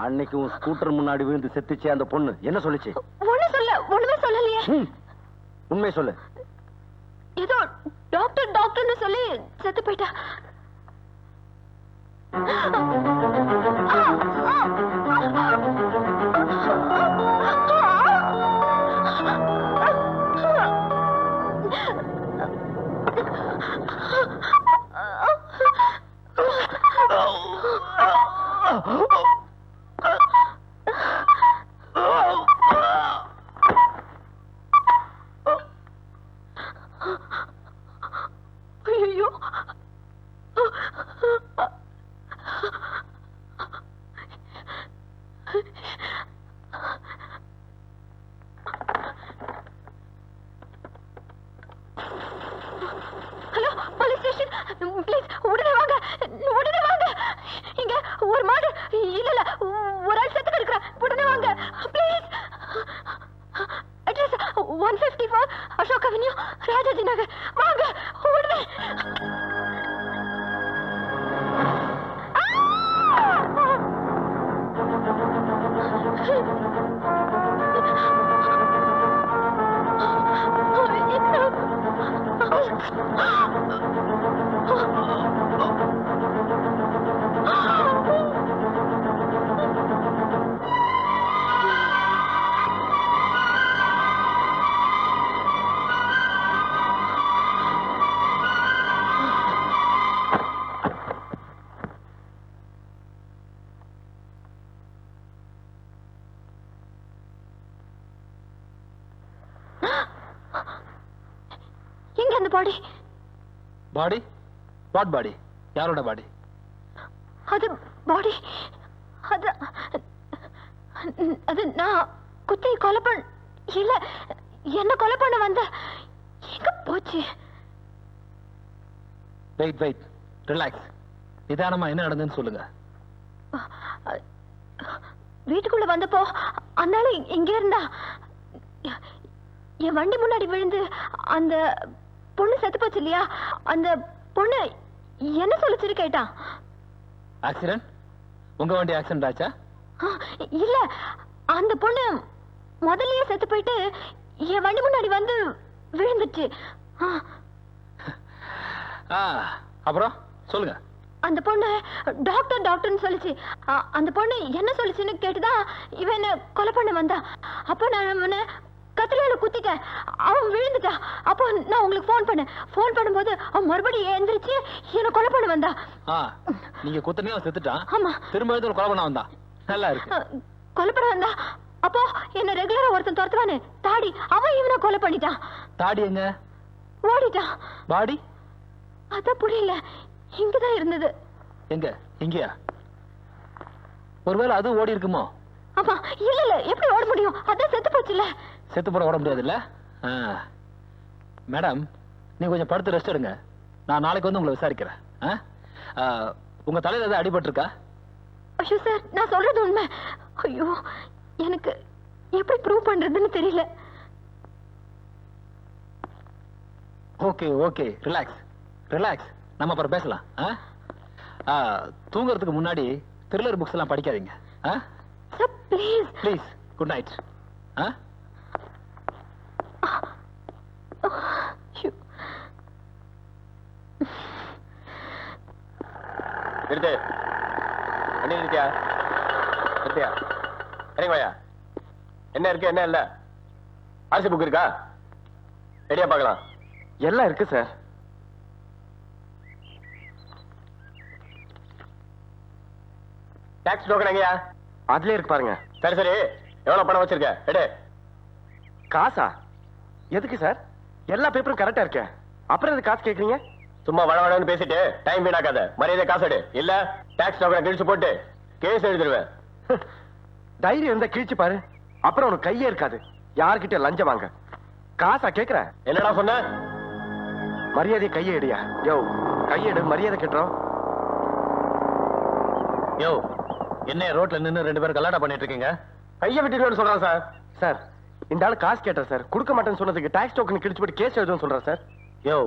அன்னைக்கு உன் ஸ்கூட்டர் முன்னாடி விழுந்து செத்துச்சே அந்த பொண்ணு என்ன சொல்லுச்சு? ஒண்ணுமே சொல்லலையே. உண்மை சொல்லு. ஏதோ டாக்டர்னு சொல்லி செத்து போயிட்டா. பாடி பாடி வாட் பாடி? யாரோட பாடி? அது பாடி அது அது நான் குத்தி கொலை பண்ண இல்ல என்ன கொலை பண்ண வந்த எங்க போச்சு? Wait relax. நிதானமா என்ன நடந்ததுன்னு சொல்லுங்க. வீட்டுக்குள்ள வந்தப்போ அண்ணால இங்க இருந்தா என் வண்டி முன்னாடி விழுந்து அந்த பொண்ணு செத்து போச்சு இல்லையா? அந்த பொண்ணு என்ன சொல்லுச்சு கேட்டான். ஆக்சிடென்ட்? உங்க வண்டி ஆக்சிடென்ட் ஆச்சா? இல்ல அந்த பொண்ணு முதல்லயே செத்து போயிட்டு என் வண்டி முன்னாடி வந்து விழுந்துச்சு. அப்புறம் சொல்லுங்க. அந்த பொண்ணு டாக்டர்னு சொல்லுச்சு. அந்த பொண்ணு என்ன சொல்லுச்சுன்னு கேட்டுதான் இவன் என்ன கொலை பண்ண வந்தா. அப்போ நான் அவனை கத்திரியால குத்திட்டேன். அவன் விழுந்துட்டா. அப்போ நான் உங்களுக்கு போன் பண்ணும்போது அவன் மறுபடியும் எந்திரிச்சு என்ன கொலை பண்ண வந்தா. நீங்க குத்தனே அவன் செத்துட்டான். ஆமா. திரும்ப எழுந்து கொலை பண்ண வந்தா. நல்லா இருக்கு. கொலை பண்ண வந்தா. அப்போ என்ன ரெகுலரா ஒருத்தன் துரத்துவானே தாடி, அவன் இவனை கொலை பண்ணிட்டான். தாடி எங்க? ஓடிட்டான். பாடி? அதான் புரியல. இங்கதான் இருந்தது. எங்க? இங்கயா? ஒருவேளை அது ஓடி இருக்குமோ? ஆமா. இல்ல எப்படி ஓட முடியும்? அதான் செத்து போச்சுல. செத்து போட ஓட முடியாது இல்ல? மேடம், நீங்க கொஞ்சம் படுத்து ரெஸ்ட் எடுங்க. நான் நாளைக்கு வந்து உங்களை விசாரிக்கிறேன். உங்க தலையில ஏதாவது அடிபட்டு இருக்கா? ஐயோ சார், நான் சொல்றது உண்மை. ஐயோ, எனக்கு எப்படி ப்ரூவ் பண்றதுன்னு தெரியல. Okay relax. நம்ம அப்புறம் பேசலாம். தூங்குறதுக்கு முன்னாடி த்ரில்லர் புக்ஸ் எல்லாம் படிக்காதீங்க. Sir please. Good night. நிறுத்து. வண்டி நிறுத்தியா? இறங்கி வாயா. என்ன இருக்கு என்ன இல்ல? ஆர்சி புக் இருக்கா? ரெடியா பார்க்கலாம். எல்லாம் இருக்கு சார். டாக்ஸ் டோக்கன் எங்கயா? அதுலயே இருக்கு பாருங்க. சரி சரி, எவ்வளவு பணம் வச்சிருக்க? எடு. காசா? எதுக்கு சார்? எல்லா பேப்பரும் கரெக்டா இருக்கே, அப்புறம் எது காசு கேக்குறீங்க? சும்மா வளவளன்னு பேசிட்டு டைம் வீணாக்காத. மரியாதை காசு எடு, இல்ல டாக்ஸ் டோக்கனை கிழிச்சு போட்டு கேஸ் எழுதிடுவேன். தைரியம் இருந்தா கிழிச்சு பாரு, அப்புறம் உனக்கு கையே இருக்காது. யார்கிட்ட லஞ்சம் வாங்க? காசா கேக்குற? என்னடா சொன்ன? மரியாதை கையை எடுயா. யோ கையெடு, மரியாதை கட்டுறோம். யோ, என்ன ரோட்ல நின்னு 2 பேரும் கலாட்டா பண்ணிட்டு இருக்கீங்க? கையை விட்டுடுவேன்னு சொல்றான் சார். சார் இந்த ஆளு காசு கேட்டா சார், கொடுக்க மாட்டேன்னு சொன்னதுக்கு டாக்ஸ் டோக்கன் கிழிச்சு போட்டு கேஸ் எழுதுன்னு சொல்றேன் சார். யோ,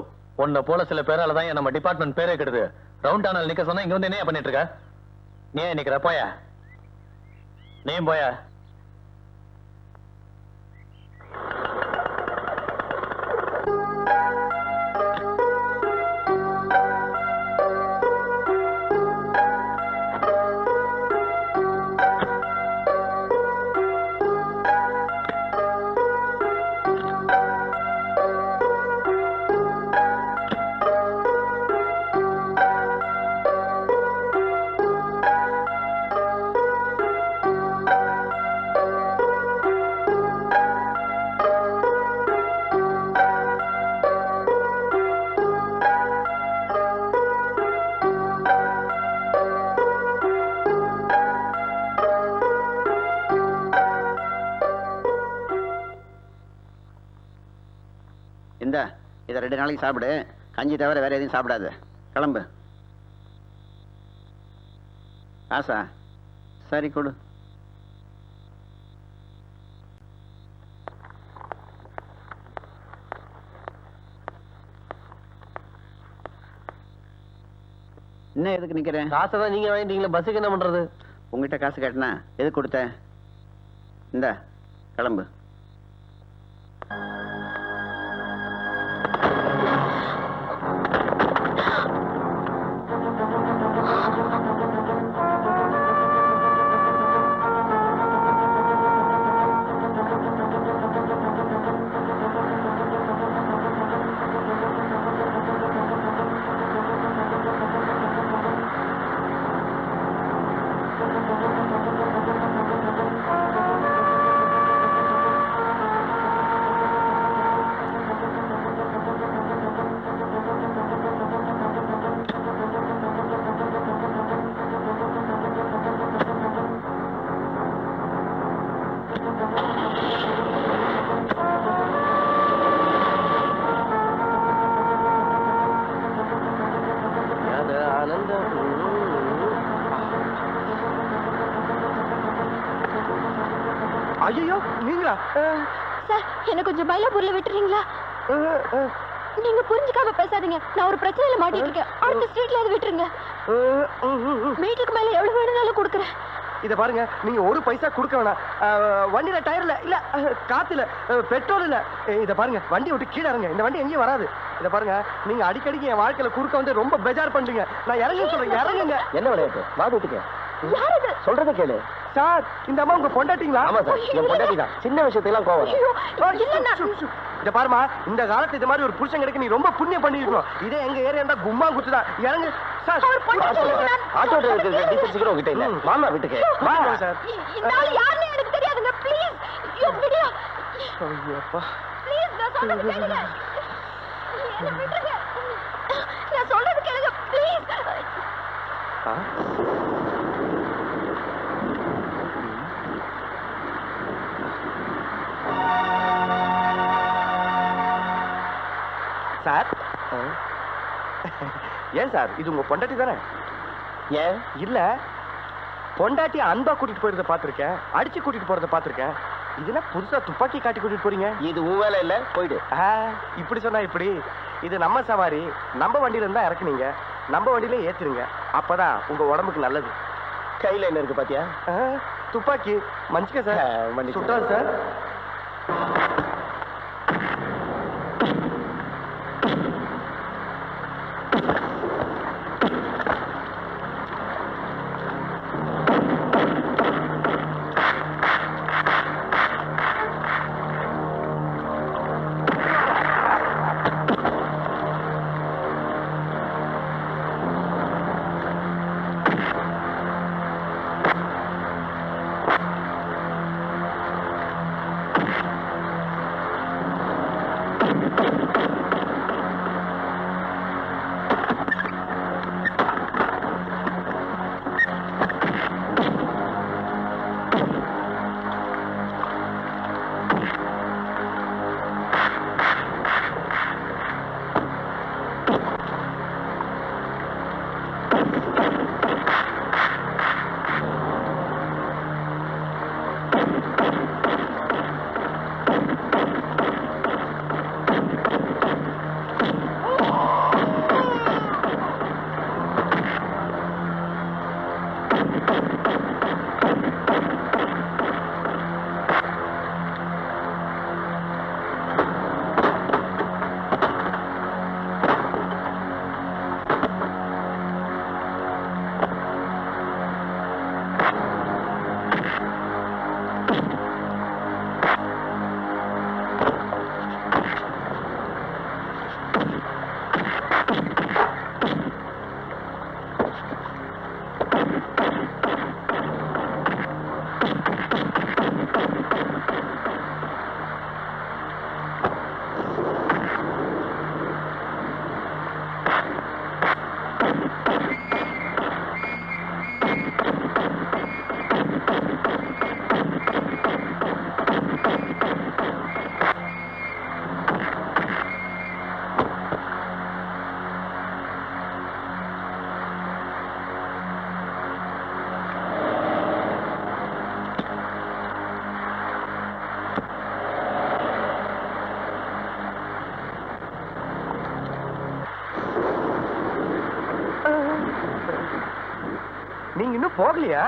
உன்னை போல சில பேரால தான் நம்ம டிபார்ட்மெண்ட் பேரே கெடுது. ரவுண்ட் ஆனல் நிக்க சொன்னா இங்க வந்து என்ன பண்ணிட்டு இருக்க? நீ ஏன் நிக்கிற? போயா, நீயும் போயா. இந்த இதை 2 நாளைக்கு சாப்பிடு. கஞ்சி தவிர வேற எதையும் சாப்பிடாது. கிளம்பு. ஆசா சரி கொடு. இன்னும் எதுக்கு நிக்கிறேன்? காசை தான் நீங்க வாங்கிட்டீங்களா, பஸ்ஸுக்கு என்ன பண்றது? உங்ககிட்ட காசு கேட்டனா எதுக்கு கொடுத்த? இந்த கிளம்பு. ஐயோ நீங்களா? சார் என்ன கொஞ்சம் மயிலாப்பூர்ல விட்டுறீங்களா? நீங்க புரிஞ்சுக்காம பேசாதீங்க. நான் ஒரு பிரச்சனையில மாட்டிட்டு இருக்கேன். அடுத்த ஸ்ட்ரீட்ல அதை விட்டுருங்க. வீட்டுக்கு மேல எவ்வளவு வேணும்னாலும் கொடுக்குறேன். இத பாருங்க, நீங்க ஒரு பைசா கொடுக்க வேணாம். வண்டியில டயர்ல இல்ல, காத்துல பெட்ரோல் இல்ல. இத பாருங்க, வண்டி விட்டு கீழே இறங்க. இந்த வண்டி எங்கேயும் வராது. இத பாருங்க, நீங்க அடிக்கடிக்கு என் வாழ்க்கையில குறுக்க வந்து ரொம்ப பெஜார் பண்றீங்க. நான் இறங்க சொல்றேன், இறங்குங்க. என்ன விளையாட்டு? வா வீட்டுக்கு. யார் இது? சொல்றத கேளு. சார் இந்த அம்மா உங்க பொண்டாட்டிங்களா? ஆமா சார், என் பொண்டாட்டி தான். சின்ன விஷயத்துக்கெல்லாம் கோவம். இத பாருமா, இந்த காலத்துல இது மாதிரி ஒரு புருஷன் கிடைக்க நீ ரொம்ப புண்ணியம் பண்ணிருக்கணும். இதே எங்க ஏரியா இருந்தா கும்மா குத்துதான். இறங்கு சார். ஆட்டோ டிரைவர் டீசல் சீக்கிரம் உங்ககிட்ட இல்ல. மாமா வீட்டுக்கு வாங்க சார். இந்த ஆளு யாருன்னு எனக்கு தெரியாதுங்க. ப்ளீஸ் ஐயோ விடுங்க. ஐயோப்பா. ப்ளீஸ் நான் சொல்றது கேளுங்க. என்ன விடுங்க. நான் சொல்றது கேளுங்க ப்ளீஸ். சார் ஏன் சார், இது உங்க பொண்டாட்டி தானே? ஏன் இல்ல, பொண்டாட்டி அன்பா கூட்டிட்டு போறத பாத்திருக்கேன், அடிச்சு கூட்டிட்டு போறத பாத்திருக்கேன். இதுல புதுசா துப்பாக்கி காட்டி கூட்டிட்டு போறீங்க. இது உன் வேலை இல்ல, போயிடு. இப்படி சொன்னா இப்படி. இது நம்ம சவாரி. நம்ம வண்டியில இருந்தா இறக்குனீங்க, நம்ம வண்டியில ஏத்துருங்க. அப்பதான் உங்க உடம்புக்கு நல்லது. கையில என்ன இருக்கு பாத்தியா? துப்பாக்கி. மன்னிச்சுக்க சார். சுட்டாது சார். நீங்க இன்னும் போகலையா?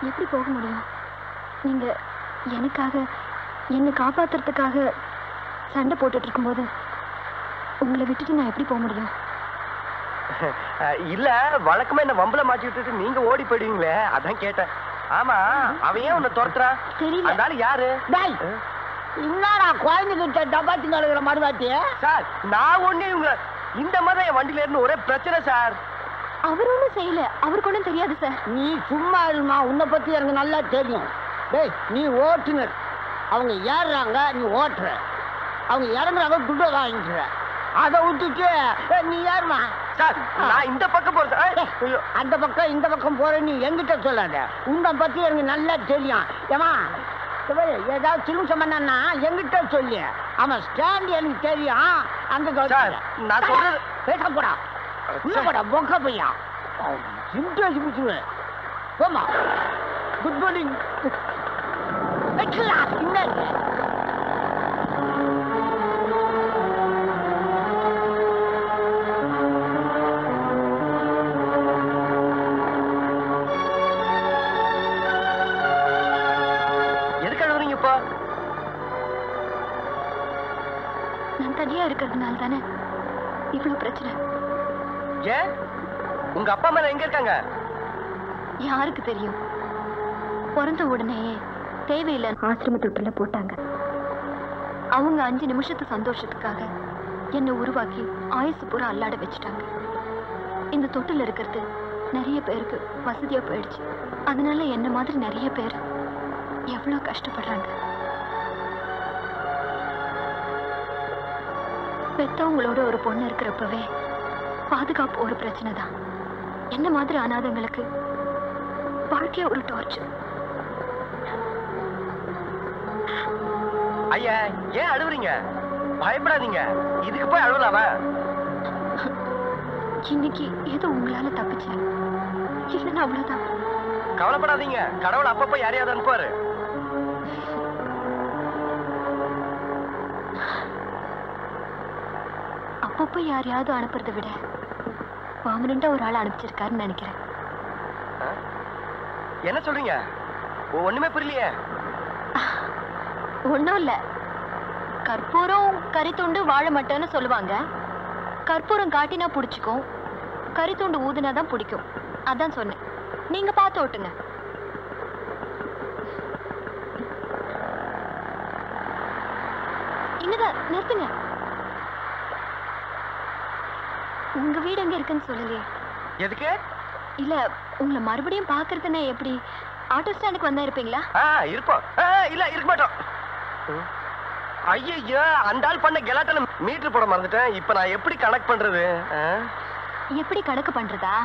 எப்படி போக முடியும்? நீங்க எனக்காக என்னை காப்பாத்துறதுக்காக சண்டை போட்டுட்டு இருக்கும்போது உங்களை விட்டுட்டு நான் எப்படி போக முடியும்? இல்ல, வழக்கமா என்ன வம்பல மாட்டி விட்டுட்டு நீங்க ஓடி போயிடுவீங்களே, அதான் கேட்டேன். ஆமா, அவன் ஏன் உன்னை துரத்துறா? தெரியல. அந்த ஆளு யாரு? என்னடா குழந்தைகிட்ட டப்பாத்தி கழுகுற மறுவாட்டி? சார், நான் ஒண்ணு இவங்க இந்த மாதிரி என் வண்டியில இருந்து ஒரே பிரச்சனை சார். அவர் ஒன்றும் செய்யல, அவருக்கு ஒன்றும் தெரியாது சார். நீ சும்மா இருமா, உன்னை பத்தி எனக்கு நல்லா தெரியும். டேய், நீ ஓட்டுனர், அவங்க ஏறுறாங்க, நீ ஓட்டுற, அவங்க இறங்குறாங்க, துட்டை வாங்கிக்கிற. அதை விட்டுட்டு நீ ஏறுமா? சார், நான் இந்த பக்கம் போறேன் சார். ஐயோ, அந்த பக்கம் இந்த பக்கம் போற நீ எங்கிட்ட சொல்லாத, உன்னை பத்தி எனக்கு நல்லா தெரியும். ஏமா ஏதாவது திரும்ப பண்ணா எங்கிட்ட சொல்லு, அவன் ஸ்டாண்ட் எனக்கு தெரியும். அந்த சார், நான் சொல்றது பேச போடா, உள்ள போடா, பொக்க பையன் சிம்பிள் பிடிச்சுவேன். போமா, குட் மார்னிங். என்ன எதுக்கு அழுகுறீங்க இப்போ? நான் தனியா இருக்கிறதுனால தானே இவ்வளவு பிரச்சனை. ஏன் உங்க அப்பா அம்மா எங்க இருக்காங்க? யாருக்கு தெரியும்? பிறந்த உடனேயே தேவையில்லை ஆசிரம தொட்டில போட்டாங்க. அவங்க 5 நிமிஷத்து சந்தோஷத்துக்காக என்னை உருவாக்கி ஆயுசு பூரா அல்லாட வச்சுட்டாங்க. இந்த தொட்டில் இருக்கிறது நிறைய பேருக்கு வசதியா போயிடுச்சு. அதனால என்ன மாதிரி நிறைய பேர் எவ்வளவு கஷ்டப்படுறாங்க. பெத்தவங்களோட ஒரு பொண்ணு இருக்கிறப்பவே பாதுகாப்பு ஒரு பிரச்சனை தான். என்ன மாதிரி அனாதைங்களுக்கு வாழ்க்கைய ஒரு டார்ச்சர். ஐயா, ஏன் அழுவுறீங்க? பயப்படாதீங்க, இதுக்கு போய் அழுவலாமா? இன்னைக்கு ஏதோ உங்களால தப்பிச்சேன், இல்லைன்னா அவ்வளவுதான். கவலைப்படாதீங்க, கடவுள் அப்பப்ப யாரையாவது அனுப்புவாரு. அப்பப்போ யாரையாவது அனுப்புறதை விட பர்மனண்டா ஒரு ஆள் அனுப்பிச்சிருக்காருன்னு நினைக்கிறேன். என்ன சொல்றீங்க? ஒண்ணுமே புரியலையே. ஒன்றும் இல்லை, கற்பூரம் கரித்துண்டு வாழ மாட்டேன்னு சொல்லுவாங்க. கற்பூரம் காட்டினா பிடிச்சிக்கும், கரித்துண்டு ஊதுனா தான் பிடிக்கும். அதான் சொன்னேன், நீங்க பார்த்து ஓட்டுங்க. இங்கதான் நிறுத்துங்க. உங்க வீடு எங்க இருக்குன்னு சொல்லலையே. எதுக்கு? இல்ல, உங்களை மறுபடியும் பாக்குறதுன்னா எப்படி? ஆட்டோ ஸ்டாண்டுக்கு வந்தா இருப்பீங்களா? இருப்போம். இல்ல, இருக்க மாட்டோம். ஐயோ, அந்த ஆள் பண்ண கெலாட்டால மீட்டர் போட மறந்துட்டேன். இப்ப நான் எப்படி கனெக்ட் பண்றது? எப்படி கணக்கு பண்றதா?